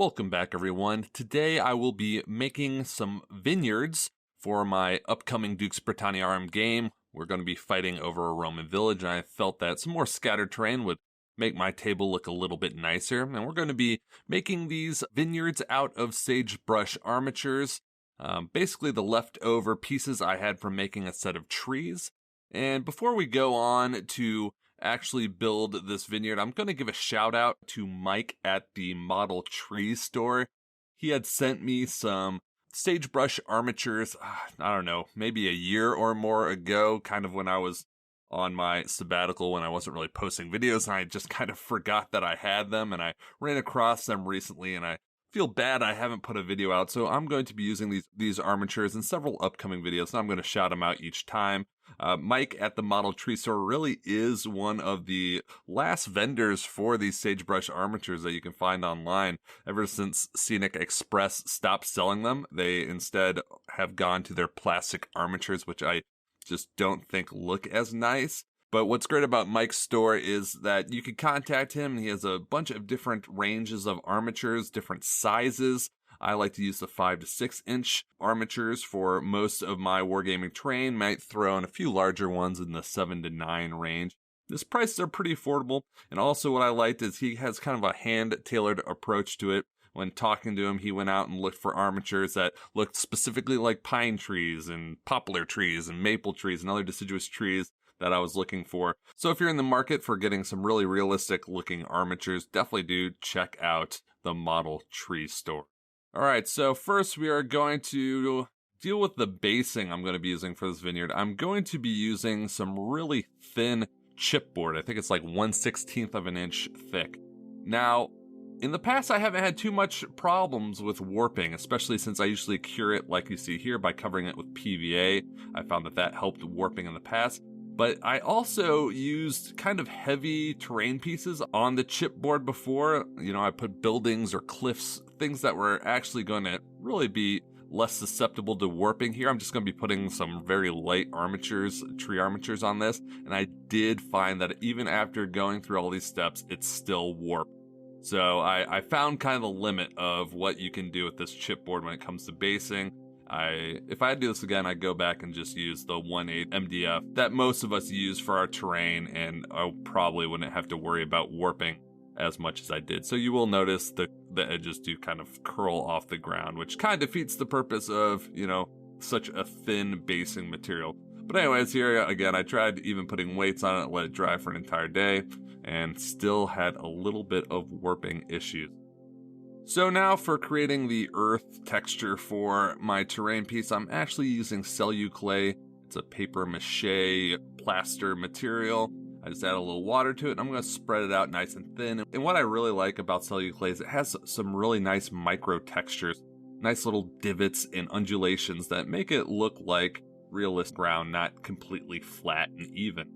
Welcome back, everyone. Today I will be making some vineyards for my upcoming Dux Britanniarum game. We're going to be fighting over a Roman village, and I felt that some more scattered terrain would make my table look a little bit nicer. And we're going to be making these vineyards out of Sagebrush Armatures, basically the leftover pieces I had from making a set of trees. And before we go on to actually build this vineyard, I'm going to give a shout out to Mike at the Model Tree store. He had sent me some Sagebrush Armatures, I don't know, maybe a year or more ago, kind of when I was on my sabbatical when I wasn't really posting videos, and I just kind of forgot that I had them, and I ran across them recently, and I feel bad I haven't put a video out, so I'm going to be using these armatures in several upcoming videos, and I'm going to shout them out each time. Mike at the Model Tree store really is one of the last vendors for these Sagebrush Armatures that you can find online. Ever since Scenic Express stopped selling them, they instead have gone to their plastic armatures, which I just don't think look as nice. But what's great about Mike's store is that you can contact him. He has a bunch of different ranges of armatures, different sizes. I like to use the 5 to 6 inch armatures for most of my Wargaming terrain. Might throw in a few larger ones in the 7 to 9 range. His prices are pretty affordable. And also what I liked is he has kind of a hand-tailored approach to it. When talking to him, he went out and looked for armatures that looked specifically like pine trees and poplar trees and maple trees and other deciduous trees that I was looking for. So if you're in the market for getting some really realistic looking armatures, definitely do check out the Model Tree store. Alright, so first we are going to deal with the basing I'm going to be using for this vineyard. I'm going to be using some really thin chipboard. I think it's like 1/16 of an inch thick. Now, in the past I haven't had too much problems with warping, especially since I usually cure it like you see here by covering it with PVA. I found that helped warping in the past. But I also used kind of heavy terrain pieces on the chipboard before. You know, I put buildings or cliffs, things that were actually going to really be less susceptible to warping here. I'm just going to be putting some very light armatures, tree armatures on this. And I did find that even after going through all these steps, it's still warped. So I found kind of the limit of what you can do with this chipboard when it comes to basing. If I had to do this again, I'd go back and just use the 1/8 MDF that most of us use for our terrain, and I probably wouldn't have to worry about warping as much as I did. So you will notice the edges do kind of curl off the ground, which kind of defeats the purpose of, you know, such a thin basing material. But anyways, here again, I tried even putting weights on it, let it dry for an entire day, and still had a little bit of warping issues. So now for creating the earth texture for my terrain piece, I'm actually using Celluclay. It's a paper mache plaster material. I just add a little water to it, and I'm going to spread it out nice and thin. And what I really like about Celluclay is it has some really nice micro textures, nice little divots and undulations that make it look like realistic ground, not completely flat and even.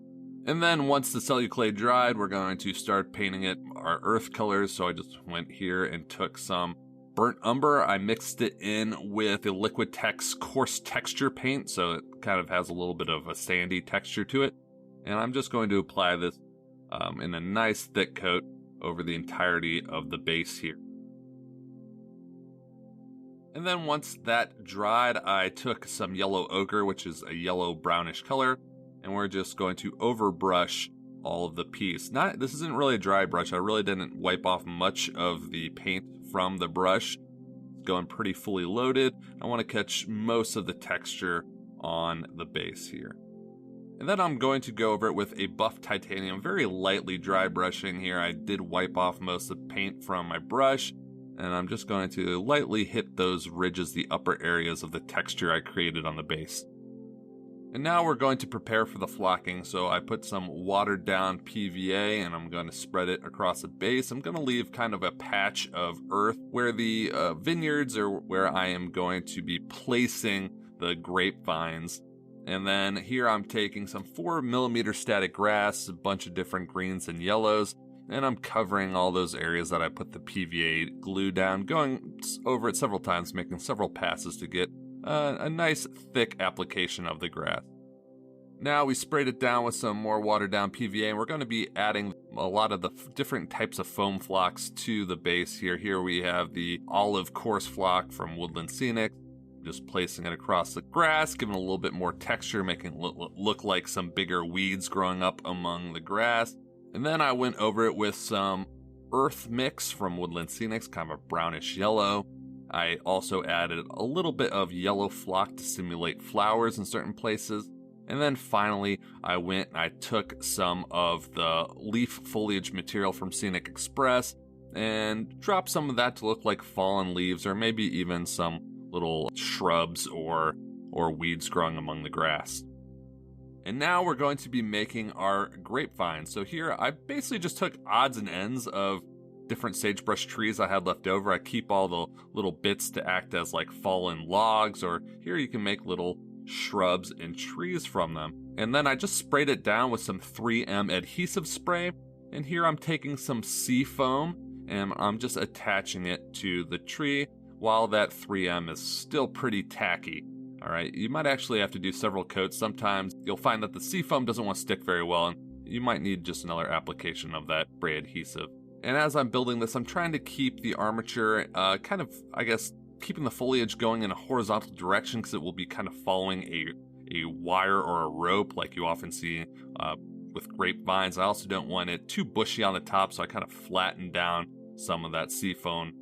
And then once the Celluclay dried, we're going to start painting it our earth colors. So I just went here and took some burnt umber. I mixed it in with the Liquitex Coarse texture paint, so it kind of has a little bit of a sandy texture to it. And I'm just going to apply this in a nice thick coat over the entirety of the base here. And then once that dried, I took some yellow ochre, which is a yellow brownish color, and we're just going to overbrush all of the piece. This isn't really a dry brush. I really didn't wipe off much of the paint from the brush. It's going pretty fully loaded. I want to catch most of the texture on the base here. And then I'm going to go over it with a buff titanium, very lightly dry brushing here. I did wipe off most of the paint from my brush, and I'm just going to lightly hit those ridges, the upper areas of the texture I created on the base. And now we're going to prepare for the flocking. So I put some watered down PVA and I'm going to spread it across the base. I'm going to leave kind of a patch of earth where the vineyards are, where I am going to be placing the grapevines. And then here I'm taking some 4mm static grass, a bunch of different greens and yellows, and I'm covering all those areas that I put the PVA glue down, going over it several times, making several passes to get a nice thick application of the grass. Now we sprayed it down with some more watered down PVA, and we're going to be adding a lot of the different types of foam flocks to the base here. Here we have the olive coarse flock from Woodland Scenic. Just placing it across the grass, giving it a little bit more texture, making it look like some bigger weeds growing up among the grass. And then I went over it with some earth mix from Woodland Scenics, kind of a brownish yellow. I also added a little bit of yellow flock to simulate flowers in certain places. And then finally, I went and I took some of the leaf foliage material from Scenic Express and dropped some of that to look like fallen leaves, or maybe even some little shrubs or weeds growing among the grass. And now we're going to be making our grapevine. So here I basically just took odds and ends of different sagebrush trees I had left over. I keep all the little bits to act as like fallen logs, or here you can make little shrubs and trees from them. And then I just sprayed it down with some 3M adhesive spray. And here I'm taking some sea foam and I'm just attaching it to the tree while that 3M is still pretty tacky. All right, you might actually have to do several coats. Sometimes you'll find that the sea foam doesn't want to stick very well, and you might need just another application of that spray adhesive. And as I'm building this, I'm trying to keep the armature kind of, I guess, keeping the foliage going in a horizontal direction, because it will be kind of following a wire or a rope like you often see with grapevines. I also don't want it too bushy on the top, so I kind of flatten down some of that sea foam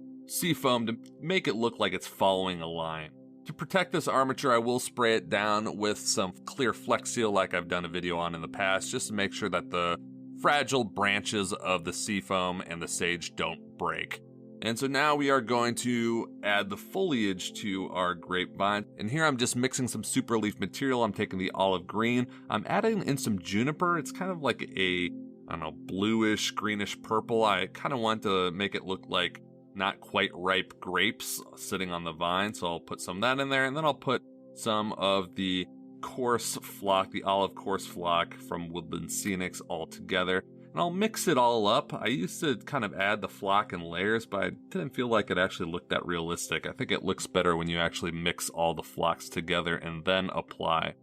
to make it look like it's following a line. To protect this armature, I will spray it down with some clear Flex Seal like I've done a video on in the past, just to make sure that the fragile branches of the sea foam and the sage don't break. And so now we are going to add the foliage to our grapevine. And here I'm just mixing some super leaf material. I'm taking the olive green. I'm adding in some juniper. It's kind of like a, I don't know, bluish, greenish purple. I kind of want to make it look like not quite ripe grapes sitting on the vine. So I'll put some of that in there. And then I'll put some of the coarse flock, the olive coarse flock from Woodland Scenics all together. And I'll mix it all up. I used to kind of add the flock in layers, but I didn't feel like it actually looked that realistic. I think it looks better when you actually mix all the flocks together and then apply.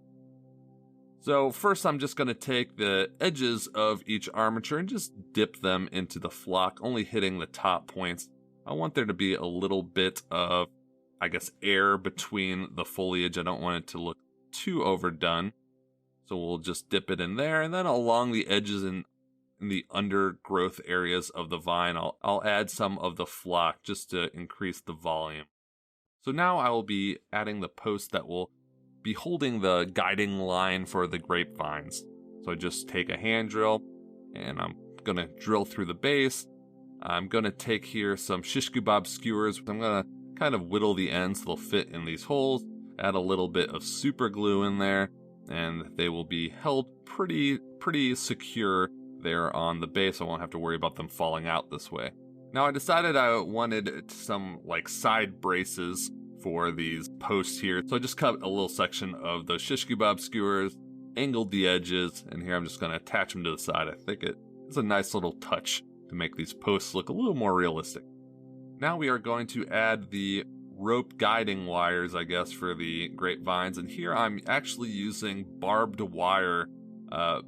So first I'm just going to take the edges of each armature and just dip them into the flock, only hitting the top points. I want there to be a little bit of, I guess, air between the foliage. I don't want it to look too overdone. So we'll just dip it in there, and then along the edges and in the undergrowth areas of the vine, I'll add some of the flock just to increase the volume. So now I will be adding the posts that will be holding the guiding line for the grapevines. So I just take a hand drill and I'm going to drill through the base. I'm going to take here some shish kebab skewers. I'm going to kind of whittle the ends so they'll fit in these holes. Add a little bit of super glue in there, and they will be held pretty secure there on the base. I won't have to worry about them falling out this way. Now I decided I wanted some like side braces for these posts here. So I just cut a little section of those shish kebab skewers, angled the edges, and here I'm just going to attach them to the side. I think it's a nice little touch to make these posts look a little more realistic. Now we are going to add the rope guiding wires, I guess, for the grapevines. And here I'm actually using barbed wire,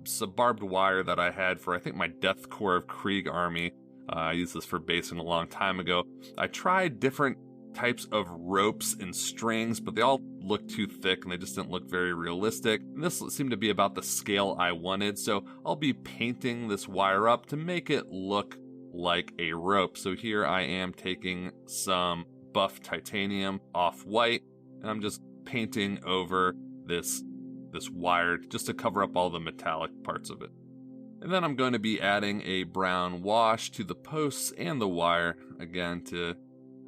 some barbed wire that I had for, I think, my Death Corps of Krieg army. I used this for basing a long time ago. I tried different types of ropes and strings, but they all looked too thick and they just didn't look very realistic. And this seemed to be about the scale I wanted, so I'll be painting this wire up to make it look like a rope. So here I am taking some buff titanium off-white, and I'm just painting over this wire just to cover up all the metallic parts of it. And then I'm going to be adding a brown wash to the posts and the wire, again, to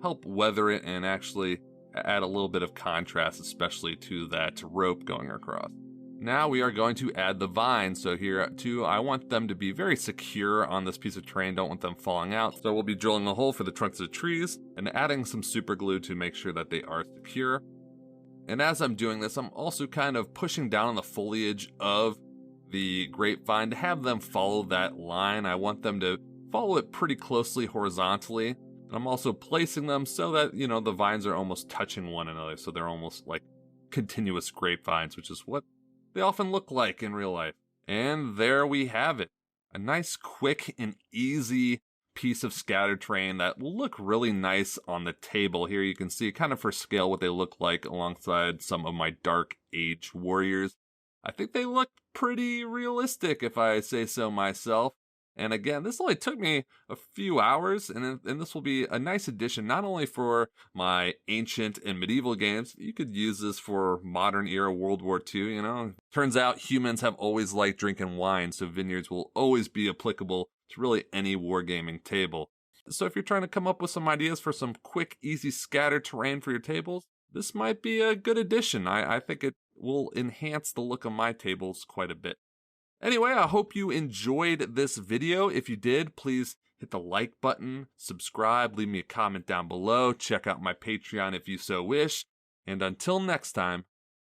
help weather it and actually add a little bit of contrast, especially to that rope going across. Now we are going to add the vines. So here too, I want them to be very secure on this piece of terrain, don't want them falling out. So we'll be drilling a hole for the trunks of the trees and adding some super glue to make sure that they are secure. And as I'm doing this, I'm also kind of pushing down on the foliage of the grapevine to have them follow that line. I want them to follow it pretty closely horizontally. And I'm also placing them so that, you know, the vines are almost touching one another. So they're almost like continuous grapevines, which is what they often look like in real life. And there we have it. A nice, quick, and easy piece of scatter terrain that will look really nice on the table. Here you can see kind of for scale what they look like alongside some of my Dark Age warriors. I think they look pretty realistic if I say so myself. And again, this only took me a few hours, and this will be a nice addition not only for my ancient and medieval games. You could use this for modern era World War II, you know. Turns out humans have always liked drinking wine, so vineyards will always be applicable to really any wargaming table. So if you're trying to come up with some ideas for some quick, easy scatter terrain for your tables, this might be a good addition. I think it will enhance the look of my tables quite a bit. Anyway, I hope you enjoyed this video. If you did, please hit the like button, subscribe, leave me a comment down below, check out my Patreon if you so wish, and until next time,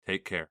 take care.